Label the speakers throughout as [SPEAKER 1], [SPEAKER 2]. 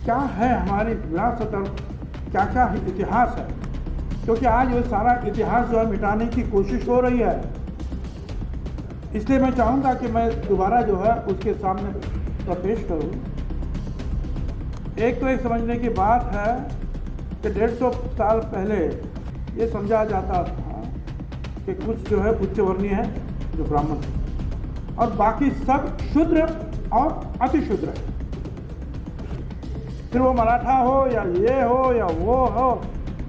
[SPEAKER 1] क्या है हमारी विरासत और क्या क्या इतिहास है, क्योंकि आज वो सारा इतिहास जो है मिटाने की कोशिश हो रही है। इसलिए मैं चाहूँगा कि मैं दोबारा जो है उसके सामने पेश करूँ। एक तो एक समझने की बात है कि 150 साल पहले ये समझा जाता था कि कुछ जो है उच्च वर्णीय है जो ब्राह्मण है और बाकी सब शूद्र और अति शूद्र है। फिर वो मराठा हो या ये हो या वो हो,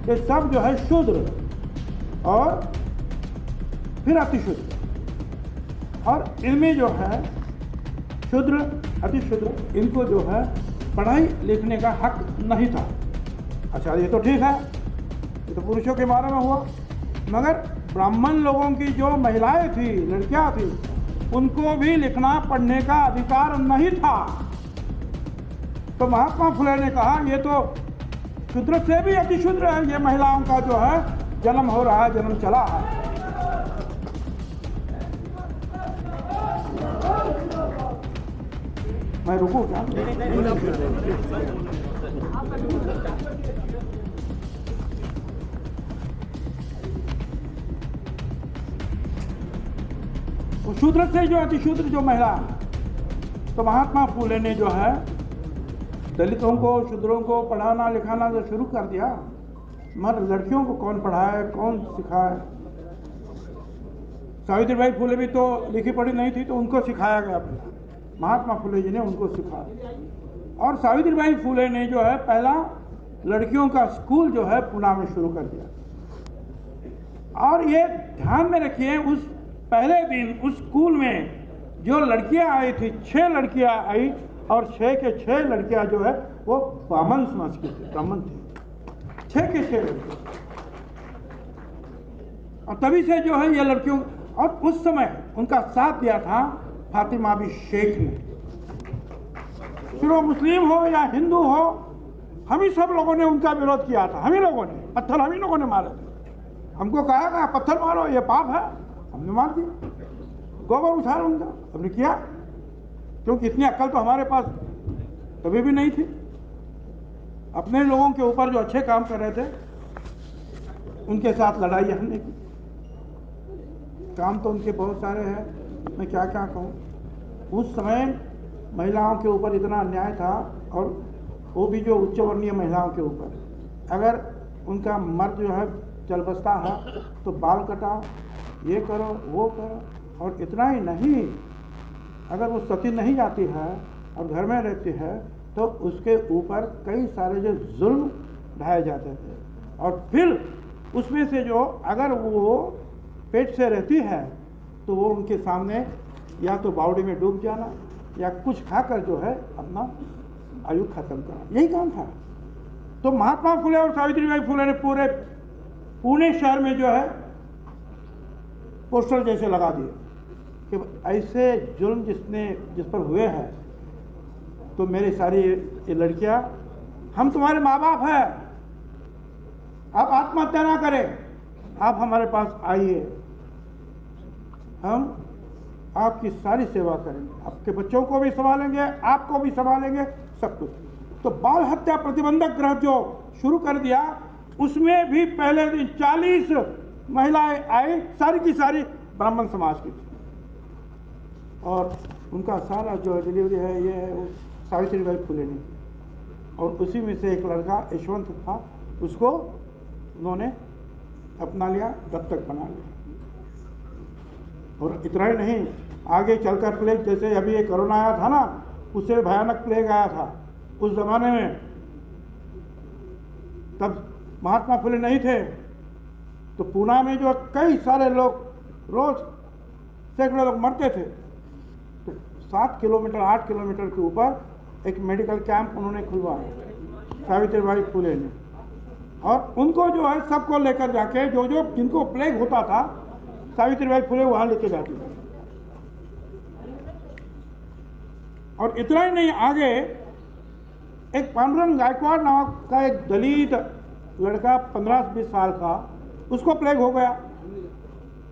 [SPEAKER 1] ये सब जो है शूद्र और फिर अति शूद्र। और इनमें जो है शूद्र अति शूद्र, इनको जो है पढ़ाई लिखने का हक नहीं था। अच्छा, ये तो ठीक है, ये तो पुरुषों के बारे में हुआ, मगर ब्राह्मण लोगों की जो महिलाएं थी, लड़कियां थी, उनको भी लिखना पढ़ने का अधिकार नहीं था। तो महात्मा फुले ने कहा ये तो शूद्र से भी अति शूद्र है, ये महिलाओं का जो है जन्म हो रहा है, जन्म चला है। मैं रुकूं क्या? तो शूद्र से जो अति शूद्र जो महिला, तो महात्मा फुले ने जो है दलितों को, शूद्रों को पढ़ाना लिखाना तो शुरू कर दिया, मगर लड़कियों को कौन पढ़ाए, कौन सिखाए? सावित्रीबाई फुले भी तो लिखी पढ़ी नहीं थी, तो उनको सिखाया गया। महात्मा फुले जी ने उनको सिखाया और सावित्रीबाई फुले ने जो है पहला लड़कियों का स्कूल जो है पुणे में शुरू कर दिया। और ये ध्यान में रखिए, उस पहले दिन उस स्कूल में जो लड़कियां आई थी, 6 लड़कियां आई और 6 के 6 लड़कियां जो है वो ब्राह्मण समाज की थी, ब्राह्मण थी, 6 के 6 लड़कियां। और तभी से जो है ये लड़कियों, और उस समय उनका साथ दिया था फातिमा बी शेख ने। फिर वो मुस्लिम हो या हिंदू हो, हम ही सब लोगों ने उनका विरोध किया था। हम ही लोगों ने पत्थर, हम ही लोगों ने मारे थे। हमको कहा गया पत्थर मारो, ये पाप है, हमने मार दिया। गोबर उछाल उनका हमने किया, क्योंकि इतनी अक्ल तो हमारे पास कभी भी नहीं थी। अपने लोगों के ऊपर जो अच्छे काम कर रहे थे उनके साथ लड़ाई हमने की। काम तो उनके बहुत सारे हैं, मैं क्या क्या कहूँ। उस समय महिलाओं के ऊपर इतना अन्याय था, और वो भी जो उच्च वर्णीय महिलाओं के ऊपर, अगर उनका मर्द जो है चल बसता है तो बाल कटाओ, ये करो वो करो। और इतना ही नहीं, अगर वो सती नहीं जाती है और घर में रहती है तो उसके ऊपर कई सारे जो जुल्म ढाए जाते थे। और फिर उसमें से जो अगर वो पेट से रहती है तो वो उनके सामने या तो बावड़ी में डूब जाना या कुछ खाकर जो है अपना आयु खत्म करना, यही काम था। तो महात्मा फुले और सावित्रीबाई फुले ने पूरे पुणे शहर में जो है पोस्टर जैसे लगा दिए कि ऐसे जुल्म जिस पर हुए हैं, तो मेरी सारी ये लड़कियां, हम तुम्हारे माँ बाप हैं, आप आत्महत्या ना करें, आप हमारे पास आइए, हम आपकी सारी सेवा करेंगे, आपके बच्चों को भी संभालेंगे, आपको भी संभालेंगे, सब कुछ। तो बाल हत्या प्रतिबंधक ग्रह जो शुरू कर दिया, उसमें भी पहले दिन 40 महिलाएं आई, सारी की सारी ब्राह्मण समाज की थी। और उनका सारा जो डिलीवरी है ये है वो सावित्रीबाई फुले ने। और उसी में से एक लड़का यशवंत था, उसको उन्होंने अपना लिया, दत्तक बना लिया। और इतना ही नहीं, आगे चलकर प्लेग, जैसे अभी ये कोरोना आया था ना, उससे भयानक प्लेग आया था उस ज़माने में, तब महात्मा फुले नहीं थे, तो पुणे में जो कई सारे लोग, रोज सैकड़ों लोग मरते थे। तो 7 किलोमीटर 8 किलोमीटर के ऊपर एक मेडिकल कैंप उन्होंने खुलवाया सावित्रीबाई फुले ने। और उनको जो है सबको लेकर जाके, जो जो जिनको प्लेग होता था, सावित्रीबाई फुले वहाँ लेके जाती थी। और इतना ही नहीं, आगे एक पांडुरंग गायकवाड़ नाम का एक दलित लड़का 15-20 साल का, उसको प्लेग हो गया।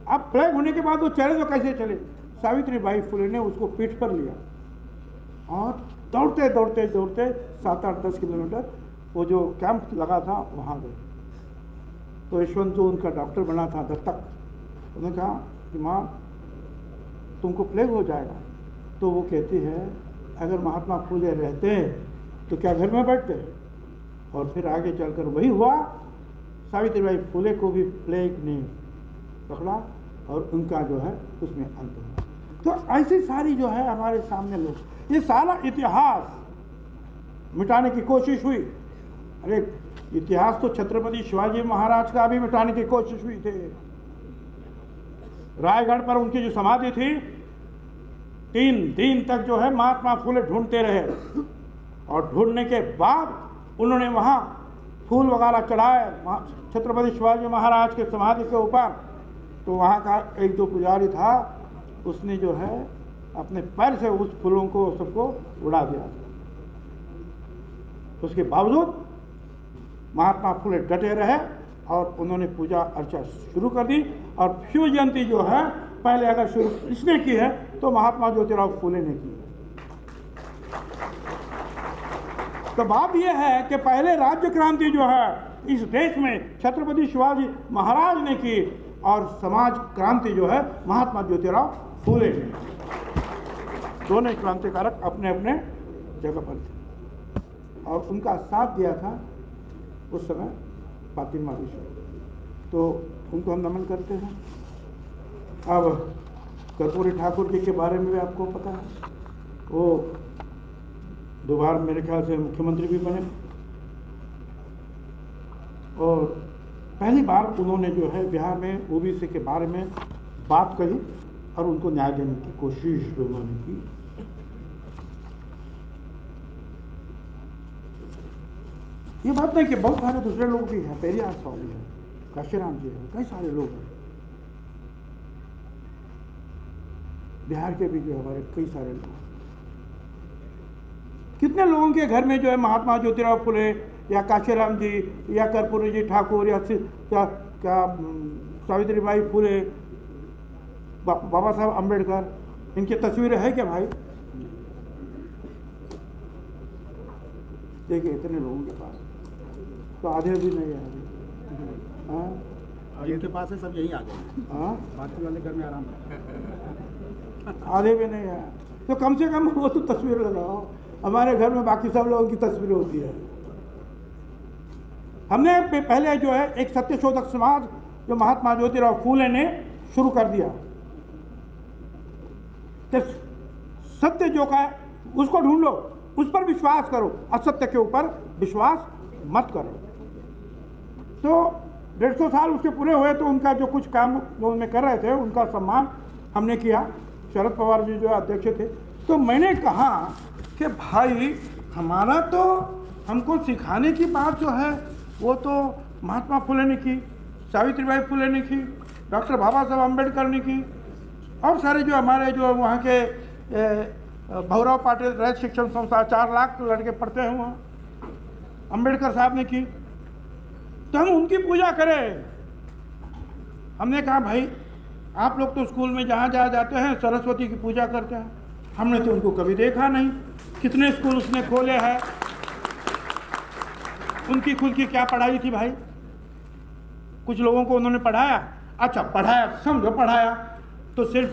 [SPEAKER 1] अब प्लेग होने के बाद वो चले तो कैसे चले? सावित्रीबाई फुले ने उसको पीठ पर लिया और दौड़ते दौड़ते दौड़ते 7-8-10 किलोमीटर वो जो कैंप लगा था वहाँ गए। तो यशवंत जो उनका डॉक्टर बना था दत्तक, उन्होंने कहा कि माँ तुमको प्लेग हो जाएगा। तो वो कहती है अगर महात्मा फुले रहते तो क्या घर में बैठते। और फिर आगे चलकर वही हुआ, सावित्रीबाई फुले को भी प्लेग ने पकड़ा और उनका जो है उसमें अंत हुआ। तो ऐसी सारी जो है हमारे सामने लोग, ये सारा इतिहास मिटाने की कोशिश हुई। अरे इतिहास तो छत्रपति शिवाजी महाराज का भी मिटाने की कोशिश हुई थी। रायगढ़ पर उनकी जो समाधि थी 3 दिन तक जो है महात्मा फुले ढूंढते रहे और ढूंढने के बाद उन्होंने वहाँ फूल वगैरह चढ़ाए छत्रपति शिवाजी महाराज के समाधि के ऊपर। तो वहाँ का एक जो पुजारी था उसने जो है अपने पैर से उस फूलों को सबको उड़ा दिया। उसके बावजूद महात्मा फुले डटे रहे और उन्होंने पूजा अर्चा शुरू कर दी। और शिव जयंती जो है पहले अगर शुरू इसने की है तो महात्मा ज्योतिराव फुले ने की। तो बात यह है कि पहले राज्य क्रांति जो है इस देश में छत्रपति शिवाजी महाराज ने की और समाज क्रांति जो है महात्मा ज्योतिराव फुले ने। दोनों क्रांतिकारक अपने अपने जगह पर थे और उनका साथ दिया था उस समय फातिमा बीबी। तो उनको हम नमन करते हैं। अब कर्पूरी ठाकुर जी के बारे में भी आपको पता है, वो 2 बार मेरे ख्याल से मुख्यमंत्री भी बने और पहली बार उन्होंने जो है बिहार में ओबीसी के बारे में बात कही और उनको न्याय देने की कोशिश उन्होंने की। ये बात नहीं कि बहुत सारे दूसरे लोग भी हैं, पेरियार स्वामी हैं, काशीराम जी हैं, कई सारे लोग हैं बिहार के भी जो हमारे कई सारे लोग। कितने लोगों के घर में जो है महात्मा ज्योतिराव फुले या काशीराम जी या कर्पूरी जी ठाकुर या क्या सावित्रीबाई फुले, बाबा साहब अम्बेडकर, इनकी तस्वीरें है क्या भाई? देखिए इतने लोगों के पास तो आधे भी नहीं है।
[SPEAKER 2] और जिनके पास है सब यही आ गए।
[SPEAKER 1] हाँ,
[SPEAKER 2] बाकी वाले घर में आराम है।
[SPEAKER 1] आधे भी नहीं है। तो कम से कम वो तो तस्वीर लगाओ। हमारे घर में बाकी सब लोगों की तस्वीर होती है। हमने पहले जो है एक सत्यशोधक समाज जो महात्मा ज्योतिराव फुले ने शुरू कर दिया, तो सत्य जो का उसको ढूंढो, उस पर विश्वास करो, असत्य के ऊपर विश्वास मत करो। तो 150 साल उसके पूरे हुए तो उनका जो कुछ काम जो उनमें कर रहे थे उनका सम्मान हमने किया। शरद पवार जी जो अध्यक्ष थे, तो मैंने कहा कि भाई हमारा तो हमको सिखाने की बात जो है वो तो महात्मा फुले ने की, सावित्रीबाई फुले ने की, डॉक्टर बाबा साहब अम्बेडकर ने की और सारे जो हमारे जो वहाँ के भौराव पाटिल रैत शिक्षण संस्था 4 लाख लड़के पढ़ते हैं वहाँ, अम्बेडकर साहब ने की। तो हम उनकी पूजा करें। हमने कहा भाई आप लोग तो स्कूल में जहाँ जाते हैं सरस्वती की पूजा करते हैं, हमने तो उनको कभी देखा नहीं। कितने स्कूल उसने खोले हैं, उनकी खुद की क्या पढ़ाई थी भाई? कुछ लोगों को उन्होंने पढ़ाया, अच्छा पढ़ाया समझो पढ़ाया, तो सिर्फ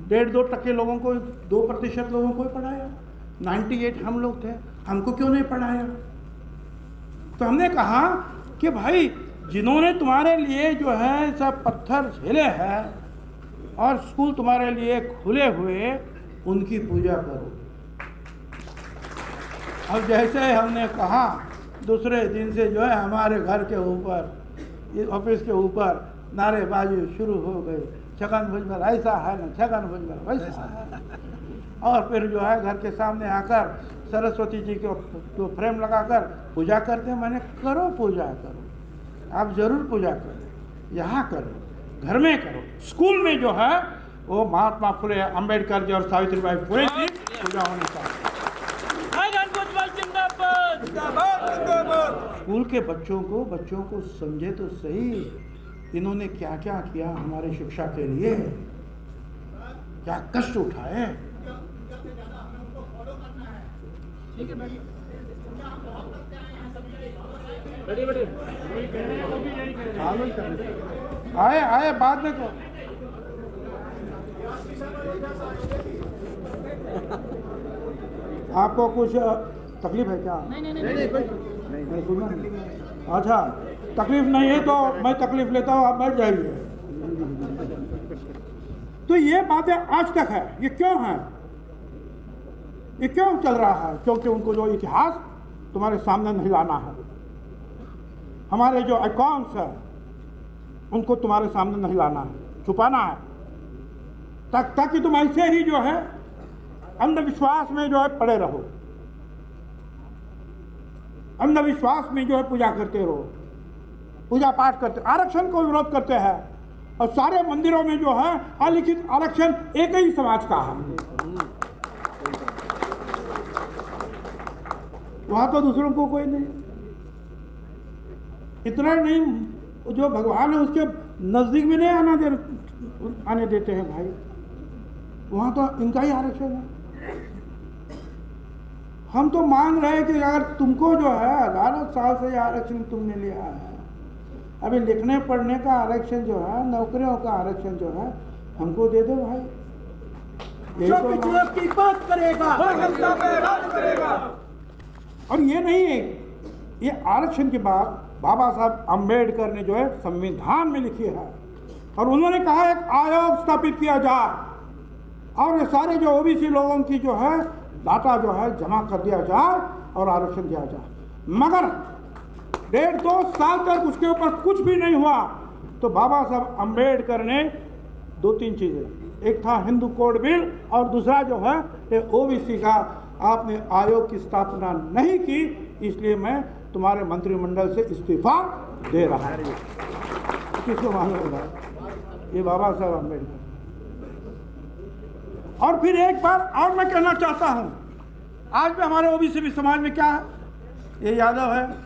[SPEAKER 1] 1.5-2% लोगों को, 2% लोगों को ही पढ़ाया। 98 हम लोग थे, हमको क्यों नहीं पढ़ाया? तो हमने कहा कि भाई जिन्होंने तुम्हारे लिए जो है सब पत्थर झेले हैं और स्कूल तुम्हारे लिए खुले हुए, उनकी पूजा करो। अब जैसे हमने कहा दूसरे दिन से जो है हमारे घर के ऊपर, ऑफिस के ऊपर नारेबाजी शुरू हो गई, छगन भुजबल ऐसा है ना, छगन भुजबल वैसा है। और फिर जो है घर के सामने आकर सरस्वती जी के जो फ्रेम लगाकर पूजा करते हैं। मैंने करो पूजा करो, आप जरूर पूजा करो, यहाँ करो, घर में करो, स्कूल में जो है वो महात्मा फुले, अम्बेडकर जी और सावित्रीबाई फुले की पूजा होनी चाहिए। स्कूल के बच्चों को समझे तो सही, इन्होंने क्या क्या किया हमारे शिक्षा के लिए, क्या कष्ट उठाए। आए आए बाद में को आपको कुछ तकलीफ है क्या? नहीं सुना नहीं। अच्छा तकलीफ नहीं है तो मैं तकलीफ लेता हूँ, आप बैठ जाइए। तो ये बातें आज तक है, ये क्यों है, ये क्यों चल रहा है? क्योंकि उनको जो इतिहास तुम्हारे सामने नहीं लाना है, हमारे जो अकाउंट्स है उनको तुम्हारे सामने नहीं लाना है, छुपाना है, ताकि तुम ऐसे ही जो है अंधविश्वास में जो है पड़े रहो, अंधविश्वास में जो है पूजा करते रहो, पूजा पाठ करते, आरक्षण को विरोध करते हैं और सारे मंदिरों में जो है अलिखित आरक्षण एक ही समाज का है, वहां तो दूसरों को कोई नहीं। इतना नहीं, जो भगवान है उसके नजदीक में नहीं आने देते हैं भाई, वहां तो इनका ही आरक्षण है। हम तो मांग रहे हैं कि अगर तुमको जो है 11 साल से आरक्षण तुमने लिया है, अभी लिखने पढ़ने का आरक्षण जो है, नौकरियों का आरक्षण जो है हमको दे दो भाई।
[SPEAKER 2] जो पिछड़ों की बात करेगा वह जनता पे राज करेगा।
[SPEAKER 1] और ये नहीं है, ये आरक्षण की बात बाबा साहब अम्बेडकर ने जो है संविधान में लिखी है और उन्होंने कहा एक आयोग स्थापित किया जाए और ये सारे जो ओबीसी लोगों की जो है डाटा जो है जमा कर दिया जाए और आरक्षण दिया जाए। मगर 1.5-2 साल तक उसके ऊपर कुछ भी नहीं हुआ। तो बाबा साहब अम्बेडकर ने 2-3 चीजें, एक था हिंदू कोड बिल और दूसरा जो है ये ओबीसी का आपने आयोग की स्थापना नहीं की, इसलिए मैं तुम्हारे मंत्रिमंडल से इस्तीफा दे रहा है। किसको मालूम होगा? ये बाबा साहब अम्बेडकर। और फिर एक बार और मैं कहना चाहता हूं, आज भी हमारे ओबीसी समाज में क्या है, ये यादव है,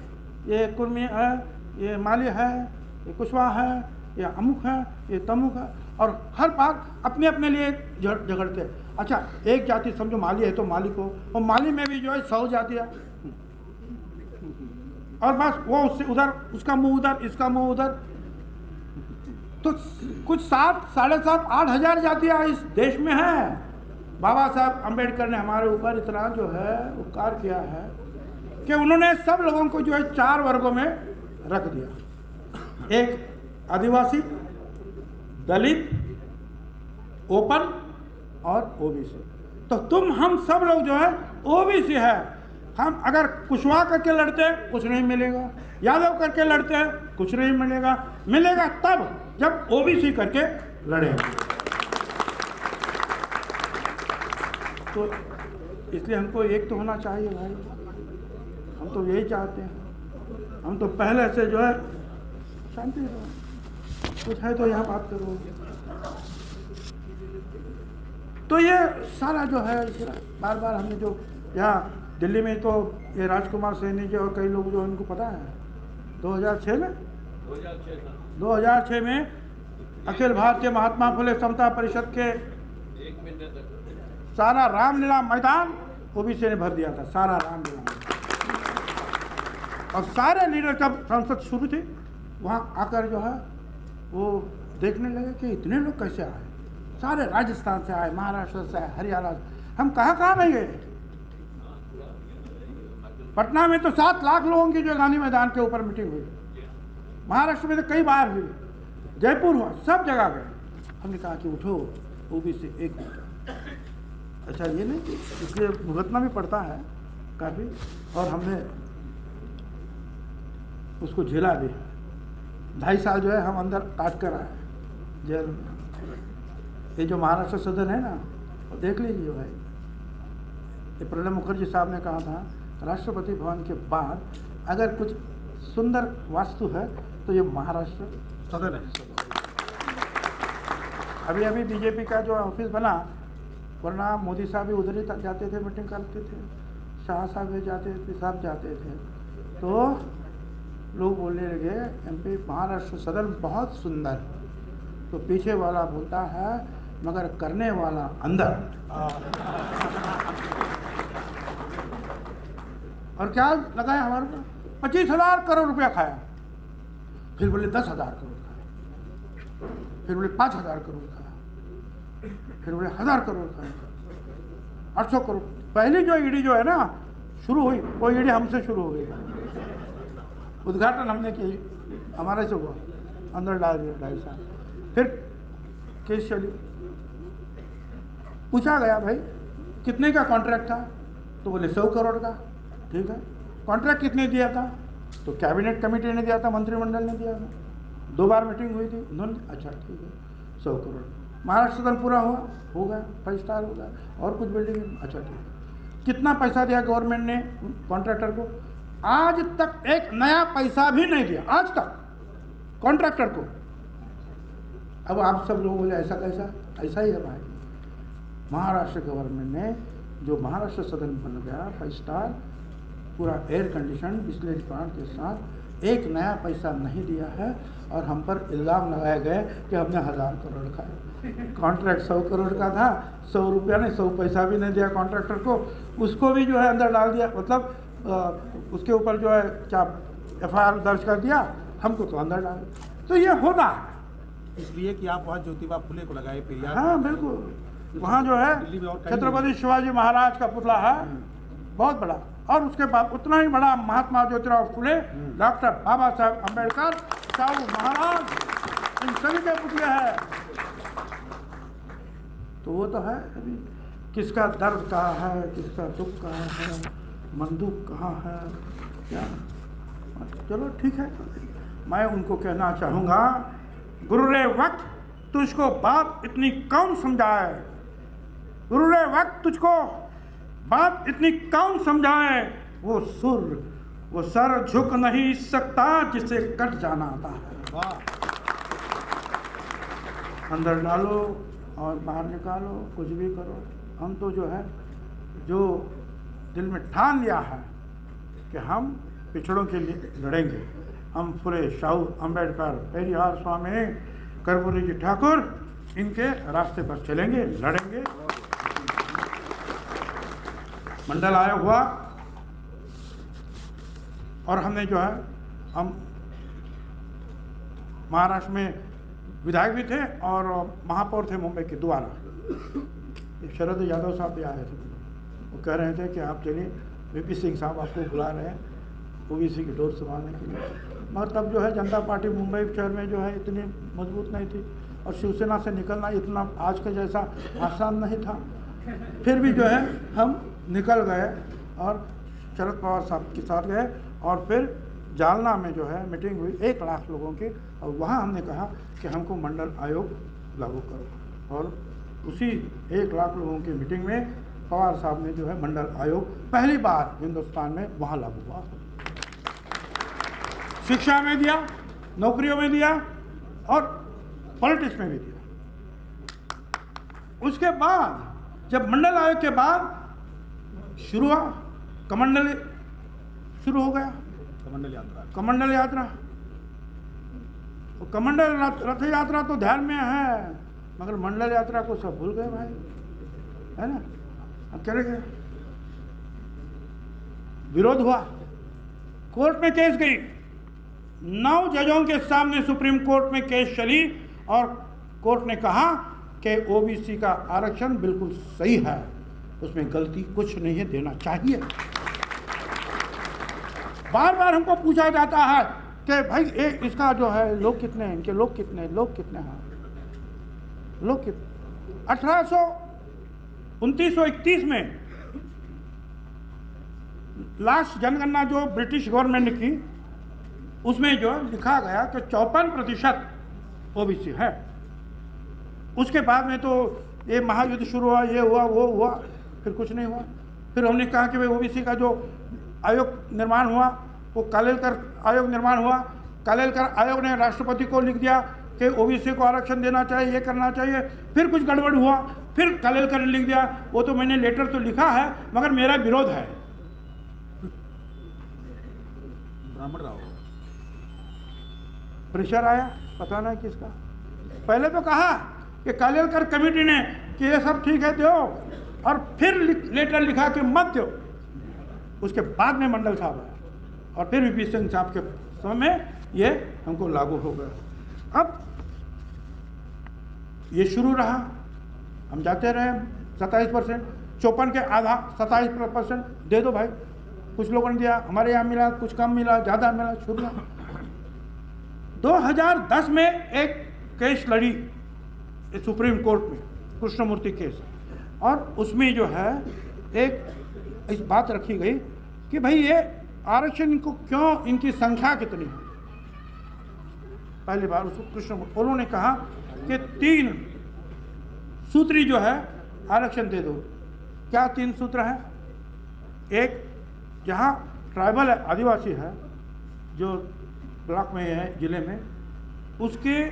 [SPEAKER 1] ये कुर्मी है, ये माली है, ये कुशवाहा है, ये अमुक है, ये तमुक है, और हर बार अपने अपने लिए झगड़ते हैं। अच्छा एक जाति समझो माली है तो माली को, और माली में भी जो है 100 जातियाँ, और बस वो उससे उधर, उसका मुंह उधर, इसका मुंह उधर। तो कुछ 7, 7,500, 8,000 जातियाँ इस देश में हैं। बाबा साहब अम्बेडकर ने हमारे ऊपर इतना जो है उपकार किया है कि उन्होंने सब लोगों को जो है 4 वर्गों में रख दिया, एक आदिवासी, दलित, ओपन और ओबीसी। तो तुम हम सब लोग जो है ओबीसी है। हम अगर कुशवाहा करके लड़ते हैं कुछ नहीं मिलेगा, यादव करके लड़ते हैं कुछ नहीं मिलेगा, मिलेगा तब जब ओबीसी करके लड़ेंगे। तो इसलिए हमको एक तो होना चाहिए भाई, हम तो यही चाहते हैं। हम तो पहले से जो है शांति रहो, कुछ है तो यहाँ बात करो। तो ये सारा जो है बार बार हमने जो यहाँ दिल्ली में, तो ये राजकुमार सैनी जी और कई लोग जो इनको पता है 2006 में अखिल भारतीय महात्मा फुले समता परिषद के सारा रामलीला मैदान ओबीसी ने भर दिया था, सारा रामलीला। और सारे लीडर जब संसद शुरू थी वहाँ आकर जो है वो देखने लगे कि इतने लोग कैसे आए, सारे राजस्थान से आए, महाराष्ट्र से आए, हरियाणा से। हम कहाँ नहीं गए। पटना में तो 7 लाख लोगों की जो गांधी मैदान के ऊपर मीटिंग हुई, महाराष्ट्र में तो कई बार हुई, जयपुर हुआ, सब जगह गए। हमने कहा कि उठो ओबीसी एक मिनट। अच्छा ये नहीं, इसलिए भुगतना भी पड़ता है काफ़ी, और हमने उसको झेला भी। 2.5 साल जो है हम अंदर काट कर आए जेल में। ये जो महाराष्ट्र सदन है ना, वो देख लीजिए भाई, ये प्रणब मुखर्जी साहब ने कहा था राष्ट्रपति भवन के बाद अगर कुछ सुंदर वास्तु है तो ये महाराष्ट्र सदन है। अभी अभी बीजेपी का जो ऑफिस बना, वरना मोदी साहब भी उधर ही जाते थे, मीटिंग करते थे, शाह साहब भी जाते थे, सब जाते थे। तो लोग बोलने लगे एमपी महाराष्ट्र सदन बहुत सुंदर, तो पीछे वाला बोलता है मगर करने वाला अंदर। और क्या लगाया हमारे ऊपर? 25,000 करोड़ रुपया खाया। फिर बोले 10,000 करोड़ खाया, फिर बोले 5,000 करोड़ खाया, फिर बोले 1,000 करोड़ खाया, 800 करोड़। पहली जो ईडी जो है ना शुरू हुई, वो ईडी हमसे शुरू हो गई। उद्घाटन हमने की, हमारे से हुआ, अंदर डाल दिया 2.5 साल। फिर केस चली, पूछा गया भाई कितने का कॉन्ट्रैक्ट था, तो बोले 100 करोड़ का। ठीक है, कॉन्ट्रैक्ट कितने दिया था, तो कैबिनेट कमेटी ने दिया था, मंत्रिमंडल ने दिया था, 2 बार मीटिंग हुई थी उन्होंने। अच्छा ठीक है, 100 करोड़। महाराष्ट्र सदन पूरा हुआ, हो गया, 5 स्टार हो गया, और कुछ बिल्डिंग। अच्छा ठीक है, कितना पैसा दिया गवर्नमेंट ने कॉन्ट्रैक्टर को? आज तक एक नया पैसा भी नहीं दिया, आज तक कॉन्ट्रैक्टर को। अब आप सब लोग बोले ऐसा कैसा? ऐसा ही है भाई। महाराष्ट्र गवर्नमेंट ने जो महाराष्ट्र सदन बन गया 5 स्टार, पूरा एयर कंडीशन बिजली प्लांट के साथ, एक नया पैसा नहीं दिया है। और हम पर इल्ज़ाम लगाए गए कि हमने 1,000 करोड़ खाए। कॉन्ट्रैक्ट 100 करोड़ का था, 100 रुपया नहीं, 100 पैसा भी नहीं दिया कॉन्ट्रैक्टर को, उसको भी जो है अंदर डाल दिया। मतलब उसके ऊपर जो है क्या FIR दर्ज कर दिया, हमको तो अंदर डाल। तो ये होता है
[SPEAKER 3] इसलिए कि आप वहाँ ज्योतिबा फुले को लगाए पेरियार।
[SPEAKER 1] हाँ बिल्कुल, वहाँ जो है छत्रपति शिवाजी महाराज का पुतला है बहुत बड़ा, और उसके बाद उतना ही बड़ा महात्मा ज्योतिराव फुले, डॉक्टर बाबा साहब अम्बेडकर, साहू महाराज, इन सभी के पुतले हैं। तो वो तो है, अभी किसका दर्द कहाँ है, किसका दुख कहाँ है, मंदुक कहाँ है, क्या। चलो ठीक है, मैं उनको कहना चाहूँगा, गुरुरे वक्त तुझको बात इतनी कौन समझाए, गुरुरे वक्त तुझको बात इतनी कौन समझाए, वो सुर वो सर झुक नहीं सकता जिसे कट जाना आता है।
[SPEAKER 3] वाह।
[SPEAKER 1] अंदर डालो और बाहर निकालो, कुछ भी करो, हम तो जो है जो दिल में ठान लिया है कि हम पिछड़ों के लिए लड़ेंगे, हम फुले, शाहू, अम्बेडकर, पेरियार स्वामी, कर्पूरी जी ठाकुर, इनके रास्ते पर चलेंगे, लड़ेंगे। मंडल आयोग हुआ और हमने जो है, हम महाराष्ट्र में विधायक भी थे और महापौर थे मुंबई के दोबारा। शरद यादव साहब भी आए थे, वो कह रहे थे कि आप चलिए, VP सिंह साहब आपको बुला रहे हैं OBC की डोर संभालने के लिए। मगर तब जो है जनता पार्टी मुंबई शहर में जो है इतनी मजबूत नहीं थी, और शिवसेना से निकलना इतना आज के जैसा आसान नहीं था। फिर भी जो है हम निकल गए और शरद पवार साहब के साथ गए, और फिर जालना में जो है मीटिंग हुई 1 लाख लोगों की, और वहाँ हमने कहा कि हमको मंडल आयोग लागू करो। और उसी 1 लाख लोगों की मीटिंग में पवार साहब ने जो है मंडल आयोग पहली बार हिंदुस्तान में वहाँ लागू हुआ। शिक्षा में दिया, नौकरियों में दिया, और पॉलिटिक्स में भी दिया। उसके बाद जब मंडल आयोग के बाद शुरू हुआ, कमंडल शुरू हो गया, कमंडल यात्रा। कमंडल रथ यात्रा तो ध्यान में है, मगर मंडल यात्रा को सब भूल गए भाई, है ना। अब क्या रह, विरोध हुआ, कोर्ट में केस गई, 9 जजों के सामने सुप्रीम कोर्ट में केस चली, और कोर्ट ने कहा कि OBC का आरक्षण बिल्कुल सही है, उसमें गलती कुछ नहीं है, देना चाहिए। बार बार हमको पूछा जाता है कि भाई इसका जो है लोग कितने हैं, इनके लोग कितने हैं, लोग कितने। 1929 में लास्ट जनगणना जो ब्रिटिश गवर्नमेंट ने की, उसमें जो लिखा गया कि 54% OBC है। उसके बाद में तो ये महायुद्ध शुरू हुआ, ये हुआ, वो हुआ, फिर कुछ नहीं हुआ। फिर हमने कहा कि भाई OBC का जो आयोग निर्माण हुआ, वो कालेलकर आयोग निर्माण हुआ। कालेलकर आयोग ने राष्ट्रपति को लिख दिया कि OBC को आरक्षण देना चाहिए, ये करना चाहिए। फिर कुछ गड़बड़ हुआ, फिर कालेलकर ने लिख दिया, वो तो मैंने लेटर तो लिखा है मगर मेरा विरोध है।
[SPEAKER 3] ब्राह्मण राव
[SPEAKER 1] प्रेशर आया, पता नहीं किसका। पहले तो कहा कि कालेलकर कमेटी ने कि ये सब ठीक है दो, और फिर लेटर लिखा कि मत दो। उसके बाद में मंडल साहब आए और फिर वीपी सिंह साहब के समय में ये हमको लागू हो गया। अब ये शुरू रहा, हम जाते रहे 27%, 54 के आधा 27% दे दो भाई। कुछ लोगों ने दिया, हमारे यहाँ मिला, कुछ कम मिला, ज़्यादा मिला, शुरू रहा। 2010 में एक केस लड़ी सुप्रीम कोर्ट में, कृष्णमूर्ति केस, और उसमें जो है एक इस बात रखी गई कि भाई ये आरक्षण को क्यों, इनकी संख्या कितनी है। पहली बार उसको कृष्णमूर्ति उन्होंने कहा कि 3 सूत्री जो है आरक्षण दे दो। क्या 3 सूत्र हैं? एक, जहाँ ट्राइबल है, आदिवासी है, जो ब्लॉक में है, जिले में, उसके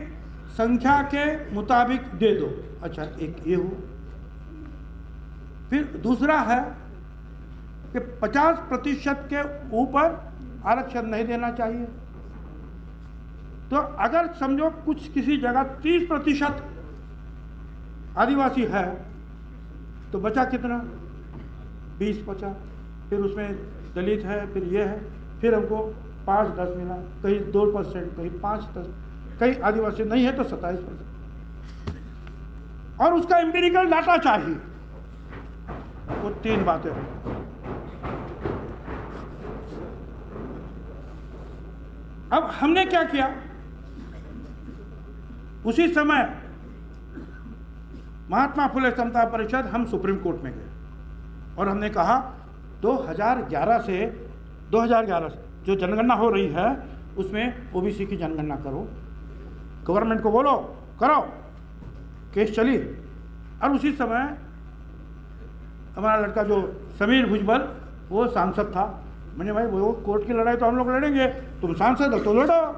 [SPEAKER 1] संख्या के मुताबिक दे दो। अच्छा, एक ये हो। फिर दूसरा है कि 50% के ऊपर आरक्षण नहीं देना चाहिए। तो अगर समझो कुछ किसी जगह 30% आदिवासी है तो बचा कितना? 20-50। फिर उसमें दलित है, फिर ये है, फिर हमको 5-10 मिला, कहीं 2%, कहीं 5-10, कहीं आदिवासी नहीं है तो 27%। और उसका एम्पिरिकल डाटा चाहिए। वो 3 बातें हैं। अब हमने क्या किया, उसी समय महात्मा फुले समता परिषद, हम सुप्रीम कोर्ट में गए और हमने कहा 2011 से जो जनगणना हो रही है उसमें ओबीसी की जनगणना करो, गवर्नमेंट को बोलो करो। केस चली। और उसी समय हमारा लड़का जो समीर भुजबल, वो सांसद था। मैंने भाई वो कोर्ट की लड़ाई तो हम लोग लड़ेंगे, तुम सांसद हो तो लड़ो।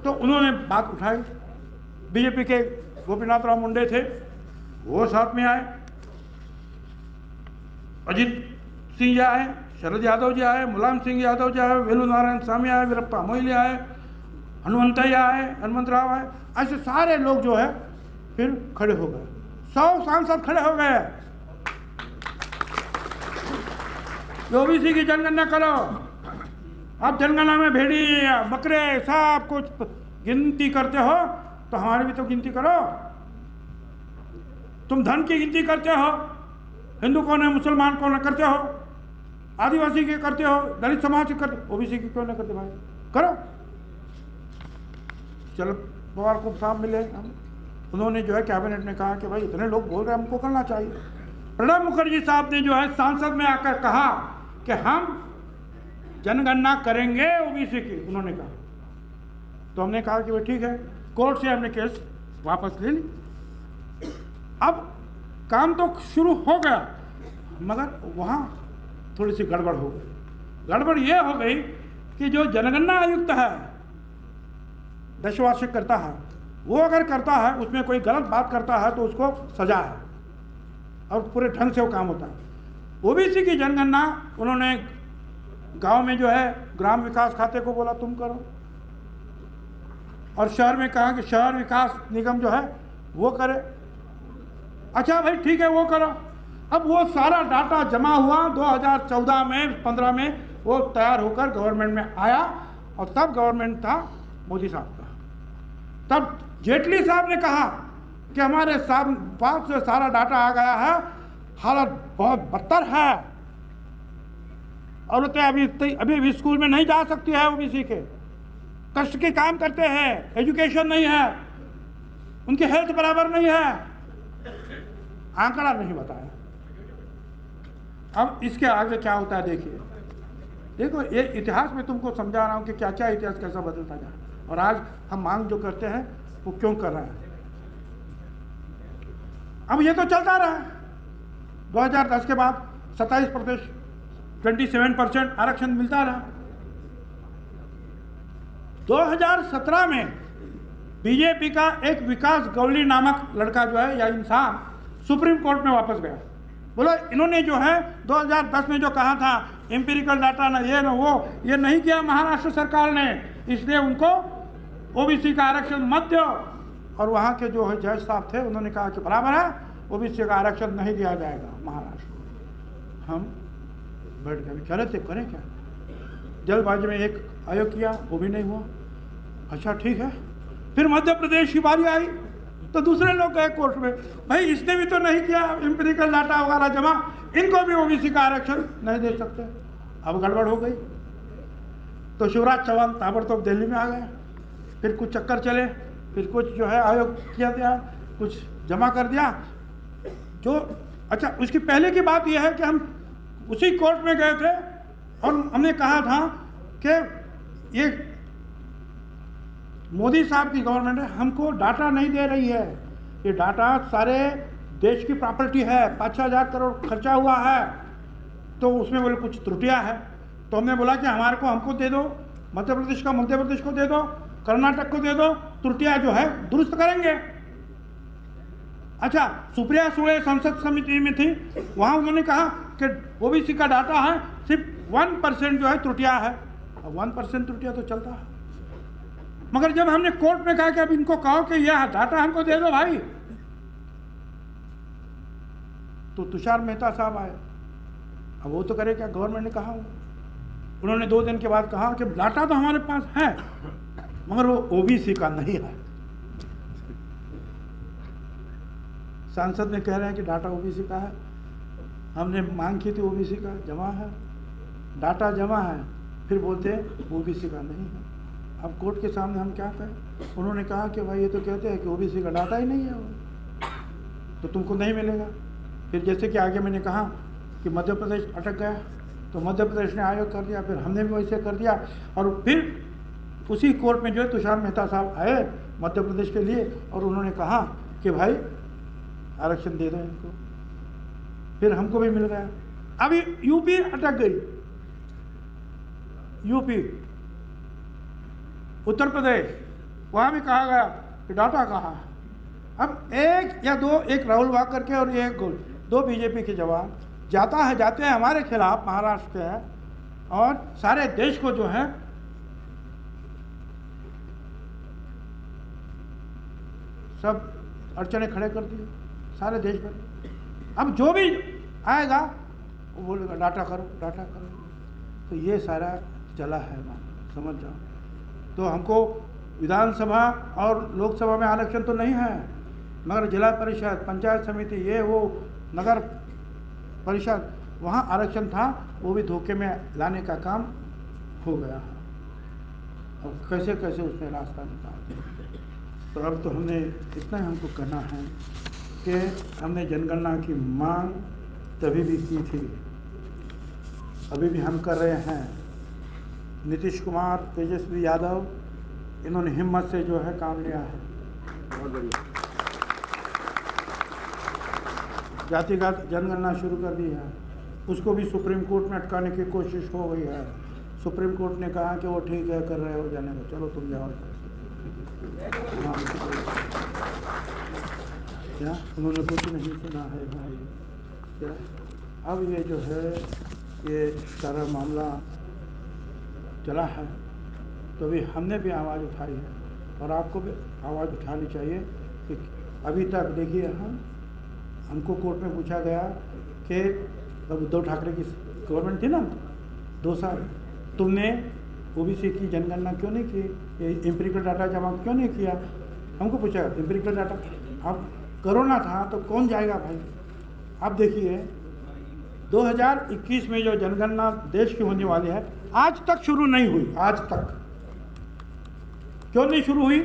[SPEAKER 1] तो उन्होंने बात उठाई। बीजेपी के गोपीनाथ राव मुंडे थे, वो साथ में आए, अजीत सिंह जी आए, शरद यादव जी आए, मुलायम सिंह यादव जी आए, वेलू नारायण स्वामी आए, वीरप्पा मोइली आए, हनुमंतैया आए, हनुमंतराव आए। ऐसे सारे लोग जो है फिर खड़े हो गए। 100 सांसद खड़े हो गए। ओबीसी की जनगणना करो। आप जनगणना में भेड़ी बकरे सब कुछ गिनती करते हो तो हमारी भी तो गिनती करो। तुम धन की गिनती करते हो, हिंदू कौन है, मुसलमान कौन है करते हो, आदिवासी के करते हो, दलित समाज के करते, ओबीसी की क्यों नहीं करते भाई? करो। चलो पवार को साहब मिले, उन्होंने जो है कैबिनेट में कहा कि भाई इतने लोग बोल रहे हैं, हमको करना चाहिए। प्रणब मुखर्जी साहब ने जो है सांसद में आकर कहा कि हम जनगणना करेंगे ओबीसी की, उन्होंने कहा। तो हमने कहा कि भाई ठीक है, कोर्ट से हमने केस वापस ले ली। अब काम तो शुरू हो गया, मगर वहाँ थोड़ी सी गड़बड़ हो गई। गड़बड़ ये हो गई कि जो जनगणना आयुक्त है, दशवार्षिक करता है, वो अगर करता है, उसमें कोई गलत बात करता है तो उसको सजा है और पूरे ढंग से वो काम होता है। ओबीसी की जनगणना उन्होंने गांव में जो है ग्राम विकास खाते को बोला तुम करो, और शहर में कहा कि शहर विकास निगम जो है वो करे। अच्छा भाई ठीक है, वो करो। अब वो सारा डाटा जमा हुआ 2014 में 15 में, वो तैयार होकर गवर्नमेंट में आया, और तब गवर्नमेंट था मोदी साहब का। तब जेटली साहब ने कहा कि हमारे पास जो सारा डाटा आ गया है, हालत बहुत बदतर है, औरतें अभी स्कूल में नहीं जा सकती है, ओबीसी के कष्ट के काम करते हैं, एजुकेशन नहीं है, उनकी हेल्थ बराबर नहीं है, आंकड़ा नहीं बताया। अब इसके आगे क्या होता है देखिए। देखो ये इतिहास में तुमको समझा रहा हूँ कि क्या क्या इतिहास कैसा बदलता जा रहा है, और आज हम मांग जो करते हैं वो क्यों कर रहे हैं। अब ये तो चलता रहा। 2010 के बाद 27% आरक्षण मिलता रहा। 2017 में बीजेपी का एक विकास गौली नामक लड़का जो है या इंसान सुप्रीम कोर्ट में वापस गया। बोला इन्होंने जो है 2010 में जो कहा था एम्पिरिकल डाटा ना ये ना वो, ये नहीं किया महाराष्ट्र सरकार ने, इसलिए उनको ओबीसी का आरक्षण मत दो। और वहाँ के जो है जज साहब थे, उन्होंने कहा कि बराबर है, ओबीसी का आरक्षण नहीं दिया जाएगा महाराष्ट्र। हम बैठ गए, कह रहे थे करें क्या, जल्दबाजी में एक आयोग किया, वो भी नहीं हुआ। अच्छा ठीक है, फिर मध्य प्रदेश की बारी आई तो दूसरे लोग गए कोर्ट में, भाई इसने भी तो नहीं किया एम्पिरिकल डाटा वगैरह जमा, इनको भी ओबीसी का आरक्षण नहीं दे सकते। अब गड़बड़ हो गई तो शिवराज चौहान ताबड़तोड़ दिल्ली में आ गए, फिर कुछ चक्कर चले, फिर कुछ जो है आयोग किया गया, कुछ जमा कर दिया जो। अच्छा, उसकी पहले की बात यह है कि हम उसी कोर्ट में गए थे और हमने कहा था कि ये मोदी साहब की गवर्नमेंट हमको डाटा नहीं दे रही है, ये डाटा सारे देश की प्रॉपर्टी है, 5-6 हज़ार करोड़ खर्चा हुआ है, तो उसमें बोले कुछ त्रुटियां है। तो हमने बोला कि हमारे को हमको दे दो, मध्य प्रदेश का मध्य प्रदेश को दे दो, कर्नाटक को दे दो, त्रुटियां जो है दुरुस्त करेंगे। अच्छा, सुप्रिया सुळे संसद समिति में थी, वहाँ उन्होंने कहा कि ओबीसी का डाटा है सिर्फ 1% जो है त्रुटियां है। अब 1% त्रुटियां तो चलता है, मगर जब हमने कोर्ट में कहा कि अब इनको कहो कि यह डाटा हमको दे दो भाई, तो तुषार मेहता साहब आए। अब वो तो करे क्या, गवर्नमेंट ने कहा, उन्होंने 2 दिन के बाद कहा कि डाटा तो हमारे पास है मगर वो ओबीसी का नहीं है। सांसद ने कह रहे हैं कि डाटा ओबीसी का है, हमने मांग की थी ओबीसी का जमा है, डाटा जमा है, फिर बोलते ओबीसी का नहीं है। अब कोर्ट के सामने हम क्या कहें? उन्होंने कहा कि भाई ये तो कहते हैं कि ओबीसी का डाटा ही नहीं है, तो तुमको नहीं मिलेगा। फिर जैसे कि आगे मैंने कहा कि मध्य प्रदेश अटक गया, तो मध्य प्रदेश ने आयोग कर दिया, फिर हमने भी वैसे कर दिया, और फिर उसी कोर्ट में जो है तुषार मेहता साहब आए मध्य प्रदेश के लिए और उन्होंने कहा कि भाई आरक्षण दे दो इनको, फिर हमको भी मिल गया। अभी यूपी अटक गई, यूपी उत्तर प्रदेश, वहाँ भी कहा गया कि डाटा कहाँ है। अब एक या दो, एक राहुल वाक करके और एक 2 बीजेपी के जवान जाते हैं हमारे खिलाफ, महाराष्ट्र के हैं, और सारे देश को जो है सब अड़चने खड़े कर दिए, सारे देश भर। अब जो भी आएगा वो बोलेगा डाटा करो, डाटा करो, तो ये सारा चला है, समझ जाओ। तो हमको विधानसभा और लोकसभा में आरक्षण तो नहीं है, मगर जिला परिषद, पंचायत समिति, ये वो नगर परिषद, वहाँ आरक्षण था, वो भी धोखे में लाने का काम हो गया है। अब कैसे कैसे उसमें रास्ता निकालते। तो अब तो हमने इतना हमको कहना है कि हमने जनगणना की मांग तभी भी की थी, अभी भी हम कर रहे हैं। नीतीश कुमार, तेजस्वी यादव, इन्होंने हिम्मत से जो है काम लिया है। बहुत बढ़िया, जातिगत जनगणना शुरू कर दी है, उसको भी सुप्रीम कोर्ट में अटकाने की कोशिश हो गई है। सुप्रीम कोर्ट ने कहा कि वो ठीक है, कर रहे हो, जाने दो, चलो तुम जाओ। क्या उन्होंने कुछ नहीं सुना है भाई? क्या अब ये जो है ये सारा मामला चला है, तो अभी हमने भी आवाज़ उठाई है और आपको भी आवाज़ उठानी चाहिए कि अभी तक देखिए, हमको कोर्ट में पूछा गया कि उद्धव ठाकरे की गवर्नमेंट थी ना 2 साल, तुमने ओबीसी की जनगणना क्यों नहीं की, एम्पिरिकल डाटा जमा क्यों नहीं किया? हमको पूछा एम्पिरिकल डाटा, अब कोरोना था तो कौन जाएगा भाई? अब देखिए 2021 में जो जनगणना देश की होने वाली है, आज तक शुरू नहीं हुई। आज तक क्यों नहीं शुरू हुई?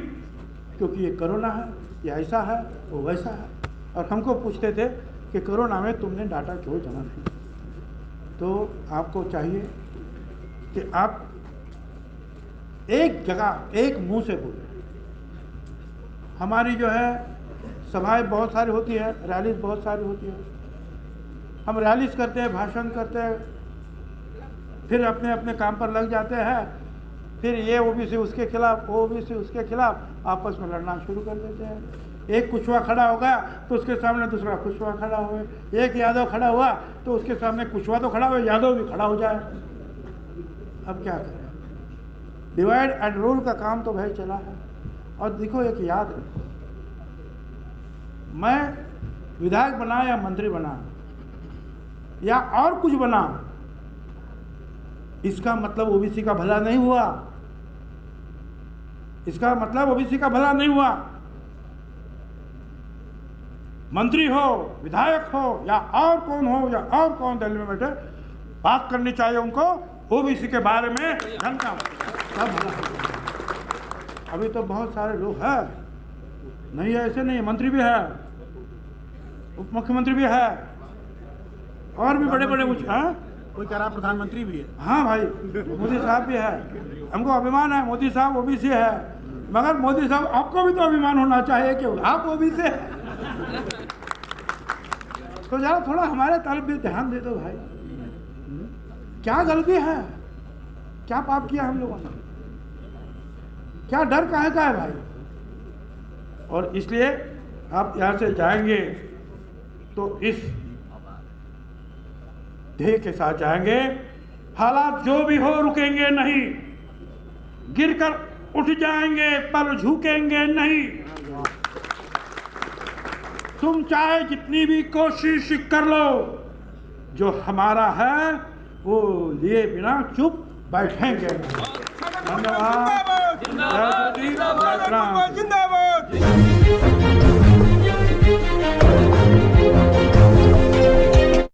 [SPEAKER 1] क्योंकि ये कोरोना है, ये ऐसा है, वो वैसा है। और हमको पूछते थे कि कोरोना में तुमने डाटा क्यों जमा नहीं? तो आपको चाहिए कि आप एक जगह एक मुंह से बोलें। हमारी जो है सभाएं बहुत सारी होती है, रैलीज बहुत सारी होती है, हम रैलीज करते हैं, भाषण करते हैं, फिर अपने अपने काम पर लग जाते हैं, फिर ये ओबीसी उसके खिलाफ, वो ओबीसी उसके खिलाफ आपस में लड़ना शुरू कर देते हैं। एक कुशवा खड़ा हो गया तो उसके सामने दूसरा कुशवा खड़ा हुआ, एक यादव खड़ा हुआ तो उसके सामने कुशवा तो खड़ा हुआ, यादव भी खड़ा हो जाए। अब क्या करें? डिवाइड एंड रूल का काम तो भाई चला है। और देखो, एक याद रखो, मैं विधायक बना या मंत्री बना या और कुछ बना, इसका मतलब ओबीसी का भला नहीं हुआ, इसका मतलब ओबीसी का भला नहीं हुआ। मंत्री हो, विधायक हो या और कौन हो या और कौन दिल्ली में बैठे, बात करनी चाहिए उनको ओबीसी के बारे में, जनता सब भला। अभी तो बहुत सारे लोग हैं, नहीं है ऐसे नहीं, मंत्री भी है, उप मुख्यमंत्री भी है, और भी बड़े बड़े कुछ हैं।
[SPEAKER 3] कोई कह रहा प्रधानमंत्री भी है।
[SPEAKER 1] हाँ भाई, मोदी साहब भी है, हमको अभिमान है, मोदी साहब ओबीसी है। मगर मोदी साहब आपको भी तो अभिमान होना चाहिए कि आप ओबीसी है। तो जरा थोड़ा हमारे तरफ भी ध्यान दे दो भाई, क्या गलती है, क्या पाप किया हम लोगों ने, क्या डर काहे का है भाई। और इसलिए आप यहाँ से जाएंगे तो इस ध्येय के साथ जाएंगे, हालात जो भी हो रुकेंगे नहीं, गिरकर उठ जाएंगे पर झुकेंगे नहीं। तुम चाहे जितनी भी कोशिश कर लो, जो हमारा है वो लिए बिना चुप बैठेंगे। धन्यवाद। जय श्री राम।